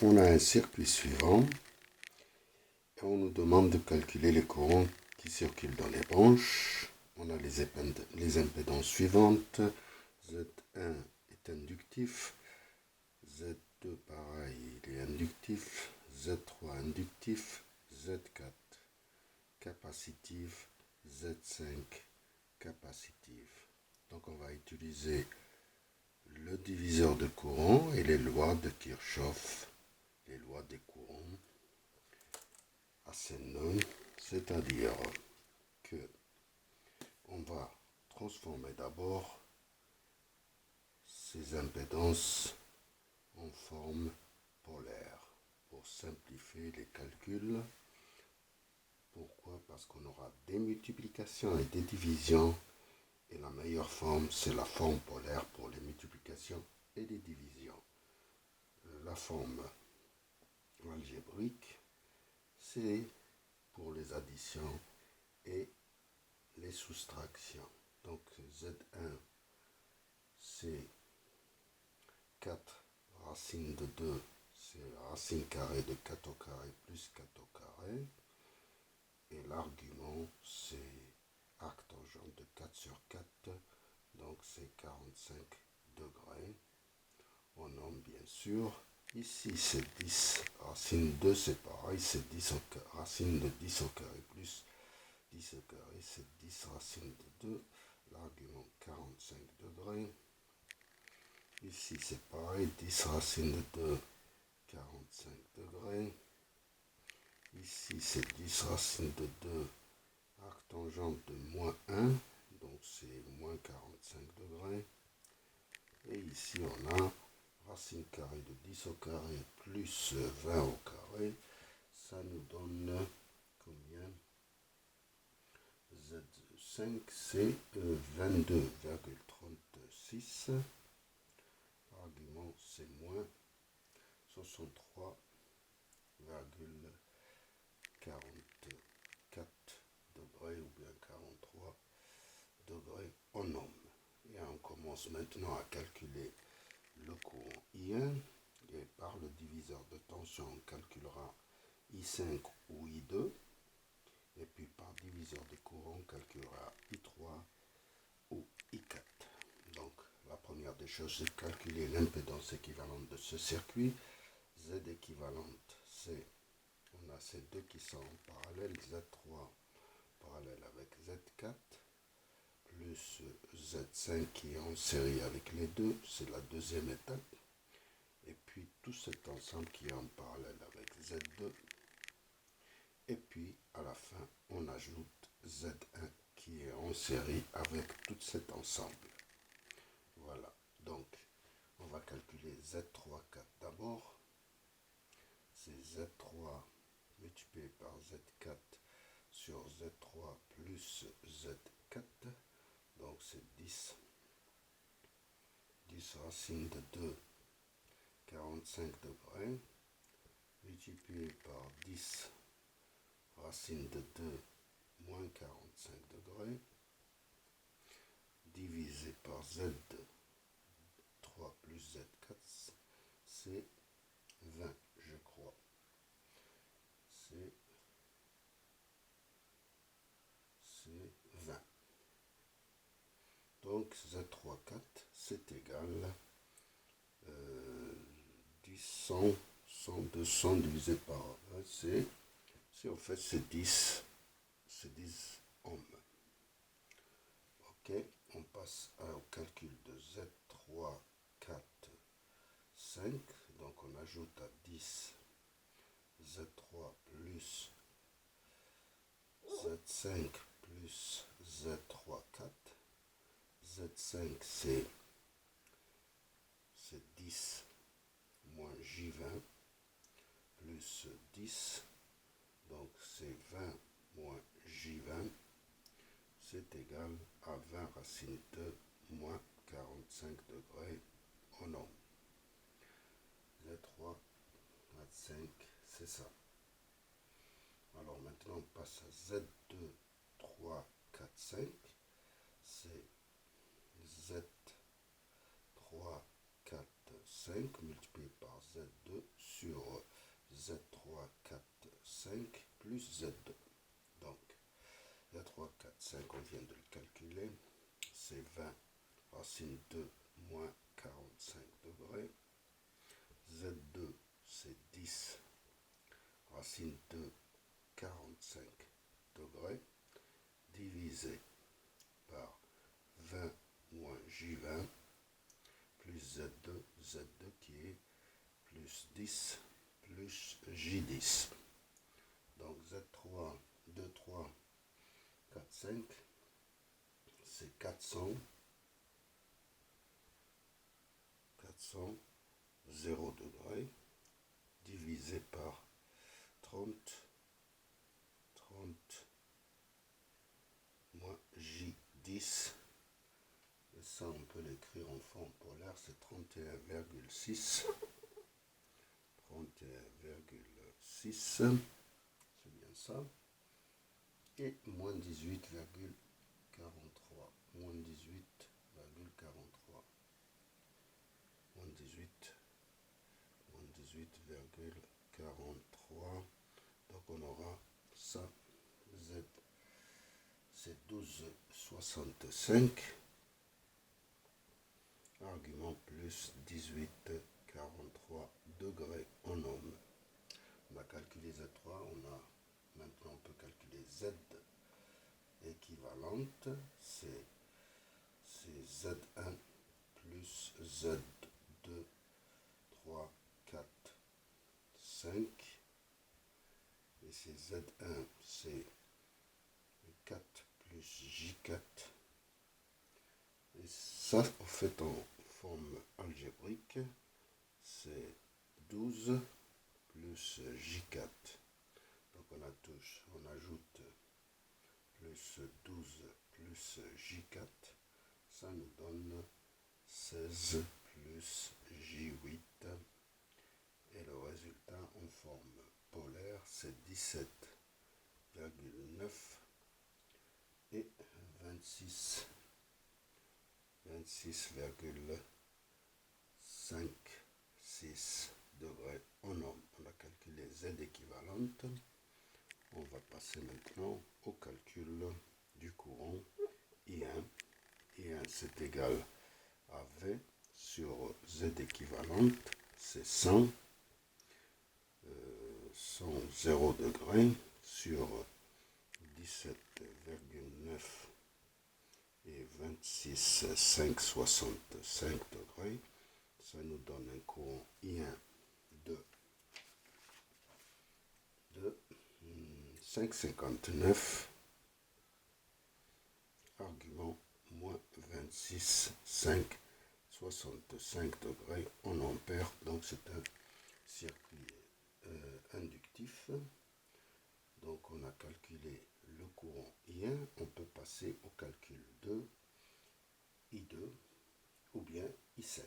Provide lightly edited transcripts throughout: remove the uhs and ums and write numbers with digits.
On a un circuit suivant et on nous demande de calculer les courants qui circulent dans les branches. On a les impédances suivantes. Z1 est inductif, Z2 pareil, il est inductif, Z3 inductif, Z4 capacitif, Z5 capacitif. Donc on va utiliser le diviseur de courant et les lois de Kirchhoff, les lois des courants assez neutres, c'est-à-dire que on va transformer d'abord ces impédances en forme polaire pour simplifier les calculs. Pourquoi? Parce qu'on aura des multiplications et des divisions et la meilleure forme, c'est la forme polaire pour les multiplications et les divisions. La forme algébrique, c'est pour les additions et les soustractions. Donc Z1, c'est 4 racine de 2, c'est racine carrée de 4 au carré plus 4 au carré. Et l'argument, c'est arc tangent de 4 sur 4, donc c'est 45 degrés. On nomme bien sûr. Ici, c'est 10 racine 2, c'est pareil, c'est 10 racine de 10 au carré plus 10 au carré, c'est 10 racine de 2. L'argument 45 degrés. Ici, c'est pareil, 10 racine de 2, 45 degrés. Ici, c'est 10 racine de 2, arc tangente de moins 1, donc c'est moins 45 degrés. Et ici, on a racine carrée de 10 au carré plus 20 au carré. Ça nous donne combien? Z5, c'est 22,36. Argument, c'est moins 63,44 degrés ou bien 43 degrés en ohm. Et on commence maintenant à calculer le courant I1 et par le diviseur de tension on calculera I5 ou I2 et puis par diviseur de courant on calculera I3 ou I4. Donc la première des choses c'est de calculer l'impédance équivalente de ce circuit. Z équivalente, c'est, on a ces deux qui sont en parallèle, Z3 parallèle avec Z4 plus Z5 qui est en série avec les deux, c'est la deuxième étape. Et puis tout cet ensemble qui est en parallèle avec Z2. Et puis à la fin, on ajoute Z1 qui est en série avec tout cet ensemble. Voilà, donc on va calculer Z3, 4 d'abord. C'est Z3 multiplié par Z4 sur Z3 plus Z4. Donc c'est 10 racine de 2, 45 degrés, multiplié par 10 racine de 2, moins 45 degrés, divisé par Z3 plus Z4, c'est 20, je crois. C'est 20. Donc Z3, 4, c'est égal 10, 100, 100, 200 divisé par 20, c'est en fait c'est 10 ohms. Ok, on passe au calcul de Z3, 4, 5. Donc on ajoute à 10 Z3 plus Z5 plus Z3, 4. Z5 c'est 10 moins J20 plus 10. Donc c'est 20 moins J20. C'est égal à 20 racine 2 moins 45 degrés en ohm. Z3, 25, c'est ça. Alors maintenant on passe à Z2, 3, 4, 5. C'est Z3, 4, 5 multiplié par Z2 sur 5 plus Z2. Donc, Z3, 4, 5, on vient de le calculer. C'est 20 racine 2 moins 45 degrés. Z2, c'est 10 racine 2, 45 degrés, divisé par 20 moins J20, plus Z2, Z2 qui est plus 10, plus J10. Donc Z3, 2, 3, 4, 5, c'est 400, 0 degré, divisé par 30 moins J10. Et ça, on peut l'écrire en forme polaire, c'est 31,6. 31,6, c'est bien ça. Et moins 18,43. Moins 18,43. Moins 18,43. Donc on aura ça. Z, c'est 12,65. Argument plus 18,43 degrés en ohm. On a calculé Z3, maintenant on peut calculer Z équivalente, c'est Z1 plus Z2, 3, 4, 5, et c'est Z1, c'est 4 plus J4, et ça, en fait, en forme algébrique, c'est 12 plus J4. Donc on ajoute plus 12 plus J4, ça nous donne 16 plus J8, et le résultat en forme polaire, c'est 17,9 et 26,56 degrés en ohm. On a calculé Z équivalente. On va passer maintenant au calcul du courant I1. I1, c'est égal à V sur Z équivalente, c'est 100, 0 degrés sur 17,9 et 26,565 degrés. Ça nous donne un courant I1 de 5,59, argument moins 26,565 degrés en ampères. Donc c'est un circuit inductif. Donc on a calculé le courant I1, on peut passer au calcul de I2 ou bien I5.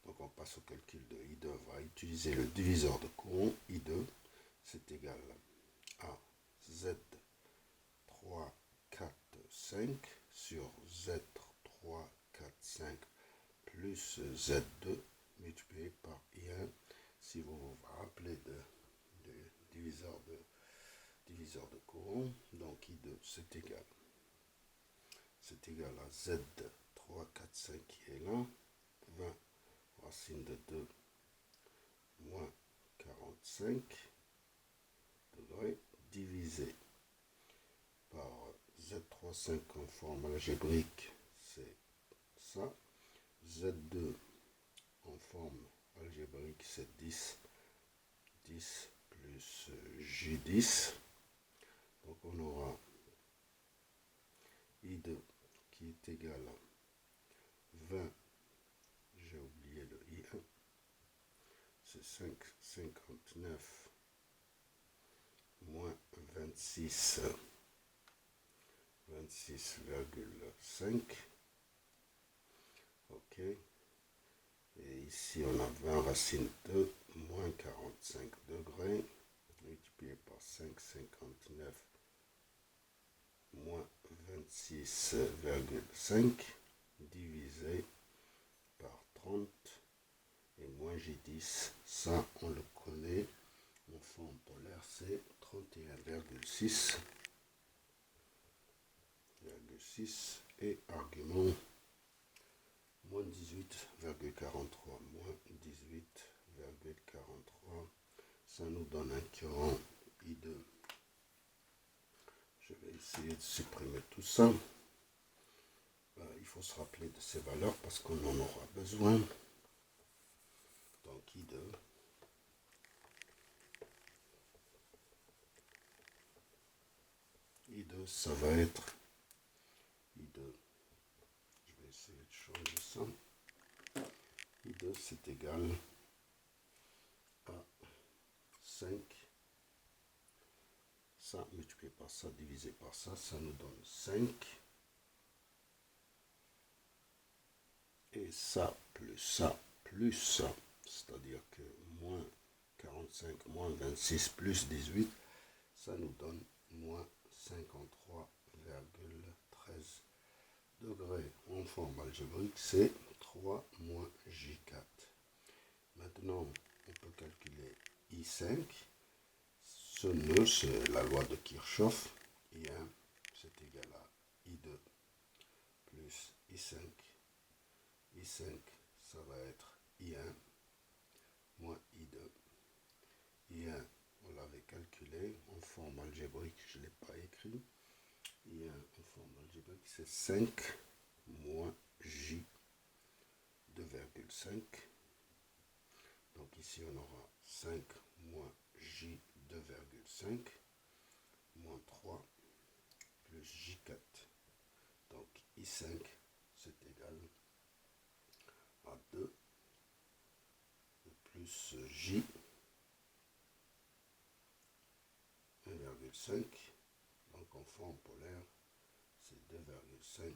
Donc on passe au calcul de I2, on va utiliser le diviseur de courant. I2, c'est égal à Z3, 4, 5 sur Z3, 4, 5 plus Z2 multiplié par I1. Si vous vous rappelez de diviseur de courant, donc I2 c'est égal à Z3, 4, 5 qui est là, 20 racine de 2 moins 45 degrés, divisé par Z3, 5 en forme algébrique, c'est ça. Z2 en forme algébrique, c'est 10 plus J10. Donc on aura I2 qui est égal à 20, j'ai oublié le I1, c'est 5,59 moins 26,5. Ok. Et ici, on a 20 racine 2 moins 45 degrés, multiplié par 5,59 moins 26,5, divisé par 30 et moins J10. Ça, on le connaît en forme polaire, c'est 31,6 et argument moins 18,43, moins 18,43, ça nous donne un courant I2. Je vais essayer de supprimer tout ça. Il faut se rappeler de ces valeurs parce qu'on en aura besoin. Donc I2, ça va être I2. Je vais essayer de changer ça. I2, c'est égal à 5. Ça multiplié par ça, divisé par ça, ça nous donne 5. Et ça, plus ça, c'est-à-dire que moins 45, moins 26, plus 18, ça nous donne moins 53,13 degrés. En forme algébrique, c'est 3 moins J4. Maintenant, on peut calculer I5. Ce nœud, c'est la loi de Kirchhoff. I1, c'est égal à I2 plus I5. I5, ça va être I1 moins I2. I1, on l'avait calculé en forme algébrique, je ne l'ai pas écrit. I1 en forme algébrique, c'est 5 moins J 2,5. Donc ici, on aura 5 moins J 2,5 moins 3 plus J4. Donc I5, c'est égal à 2 plus J 1,5. Donc en forme polaire, c'est 2,5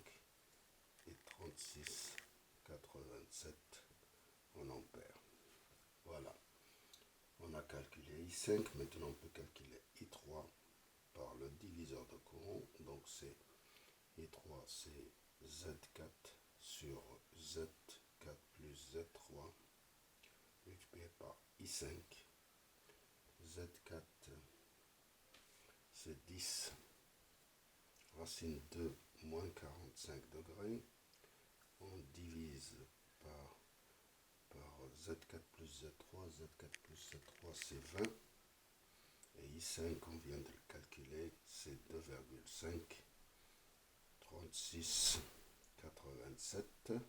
et 36,87 en ampères. Voilà. On a calculé I5, maintenant on peut calculer I3 par le diviseur de courant. Donc c'est I3, c'est Z4 sur Z4 plus Z3 multiplié par I5. Z4, c'est 10 racine 2 moins 45 degrés. On divise par Z4 plus Z3. Z4 plus Z3, c'est 20. Et I5, on vient de le calculer, c'est 2,5. 36,87.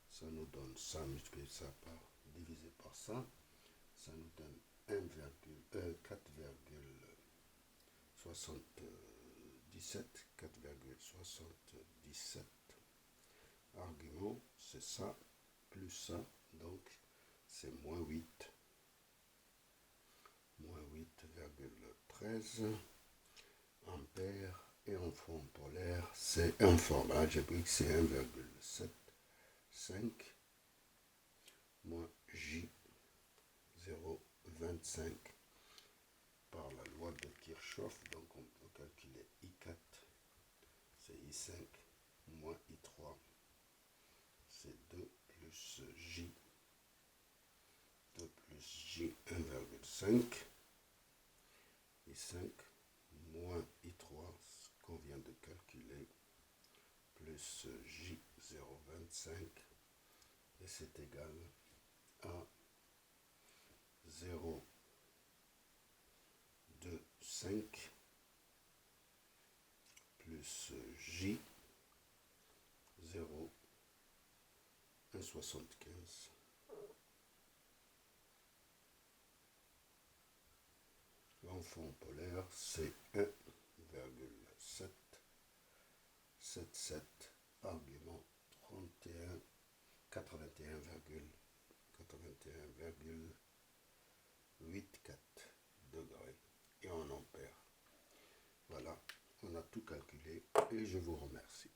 Ça nous donne ça, multiplié ça par, divisé par ça. Ça nous donne 4,77. Argument, c'est ça, plus ça, donc c'est moins 8. Moins 8,13 ampères. Et en forme polaire, c'est en forme algébrique, c'est 1,75 moins J 0,25 par la loi de Kirchhoff. Donc on peut calculer I4, c'est I5 moins I3, c'est 2 plus J 1,5. I5 moins I3, ce qu'on vient de calculer, plus J 0,25, et c'est égal à 0,25 plus J 0,175. En forme polaire, c'est 1,777, argument 81,84 degrés et en ampères. Voilà, on a tout calculé et je vous remercie.